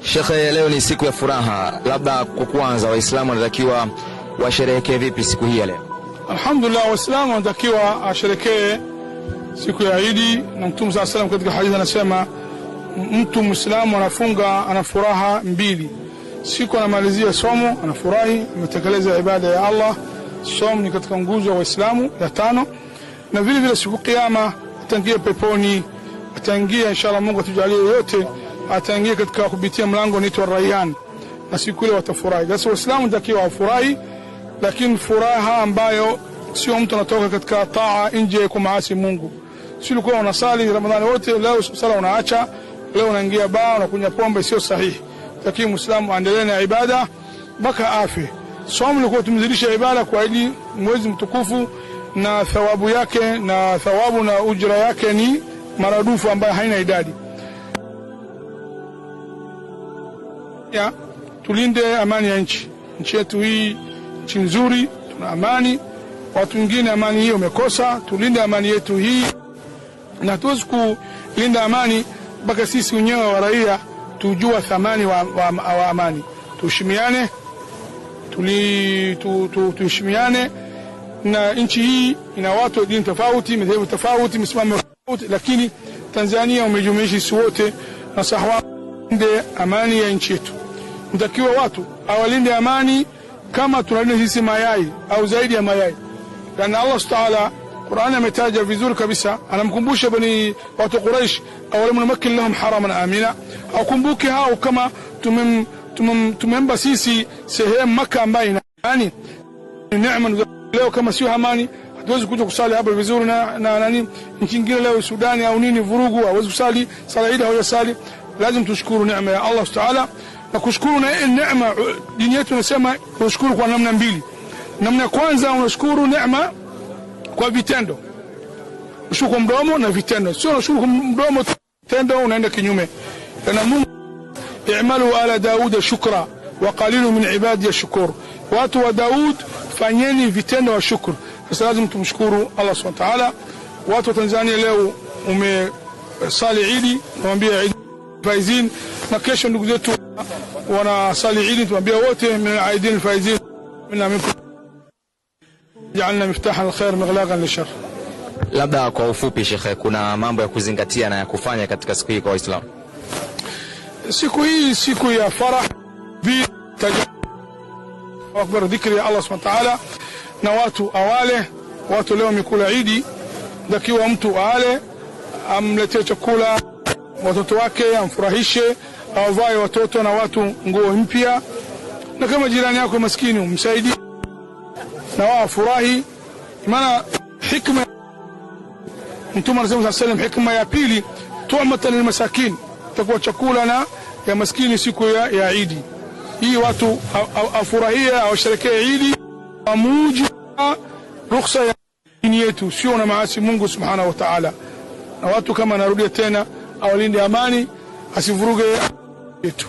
Sheikh, leo ni siku ya furaha, labda kwa kwanza Waislamu wanatakiwa washerehekee vipi siku hii ya leo? Alhamdulillah, Waislamu wanatakiwa asherehekee siku ya Eid, na Mtume صلى الله عليه وسلم katika hadithi anasema mtu Muislamu anafunga ana furaha mbili. Siku anamalizia somo anafurahi, ametekeleza ibada ya Allah. Somo ni katika nguzo wa Waislamu ya tano, na vile vile siku kiyama ataingia peponi, ataingia inshallah, Mungu atujalie yote, ataingia katika kupitia mlango unaitwa Rayyan, na siku ile watafurahi. Basi Waislamu natakiwa wafurahi, lakini furaha ambayo sio mtu anatoka katika taa nje kwa maasi Mungu. Sio ulikuwa unasali Ramadhani wote, leo sala unaacha, leo unaingia baa unakunywa pombe, sio sahihi. Lakini Muislamu aendelee na ibada mpaka afe. Somo lilikuwa tumzidisha ibada kwa ajili mwezi mtukufu, na thawabu yake na thawabu na ujira yake ni maradufu ambayo haina idadi. Ya tulinde amani ya nchi. Nchi yetu hii nchi nzuri, tuna amani. Watu wengine amani hiyo umekosa. Tulinde amani yetu hii, na tuwezi kulinda amani mpaka sisi wenyewe wa raia tujua thamani wa amani. Tuheshimiane, tuheshimiane. Na nchi hii ina watu wa dini tofauti, madhehebu tofauti, misimamo tofauti, lakini Tanzania umejumuisha sisi wote, na sahwa ndio amani ya nchi yetu. Natakiwa watu awalinde amani kama tunalinda sisi mayai au zaidi ya mayai. Na Allah Ta'ala Qur'an ametaja vizuri kabisa, anamkumbusha bani watu Quraysh, awalam numakkin lahum haraman amina, au kumbuke hao kama tumemba sisi sehemu Makkah ambayo ina amani. Neema leo kama sio amani hatuwezi kuja kusali hapa vizuri, na nani nchi nyingine leo Sudani au nini vurugu, hawezi kusali sala Eid, hawajasali. Lazim tushukuru neema ya Allah Ta'ala, na kushukuru neema. Dini yetu inasema kushukuru kwa namna mbili. Namna ya kwanza unashukuru neema kwa vitendo, ushukuru kwa mdomo na vitendo, sio unashukuru kwa mdomo vitendo unaenda kinyume. Na Mungu i'malu ala Daud shukra wa qalilun min ibadi ash-shukur, watu wa Daud fanyeni vitendo wa shukuru. Sasa lazim tumshukuru Allah Subhanahu wa ta'ala. Watu wa Tanzania leo umesali Eid, nawaambia Eid faizin, na kesho ndugu zetu wanasali Eid, tuambia wote min aidin faizin minna minkum ja'alna miftahan alkhair maghlaqan lishar. Labda kwa ufupi Sheikh, kuna mambo ya kuzingatia na ya kufanya katika siku hii kwa Waislamu? Siku hii siku ya farah, akbar dhikri ya Allah Subhanahu wa ta'ala, na watu awale. Watu leo mikula Eid, dakiwa mtu aale, amletee chakula watoto wake, amfurahishe, avae watoto na watu nguo mpya, na kama jirani yako maskini umsaidie na wao furahi. Maana hikma Mtume anasema sallam, hikma ya pili tu'matan lilmasakin, takuwa chakula na ya maskini siku ya Eid. Hii watu afurahia au sherekea Eid pamoja, ruhusa ya dini yetu, sio na maasi Mungu Subhanahu wa ta'ala. Na watu kama narudia tena, awalinde amani, asivuruge yetu.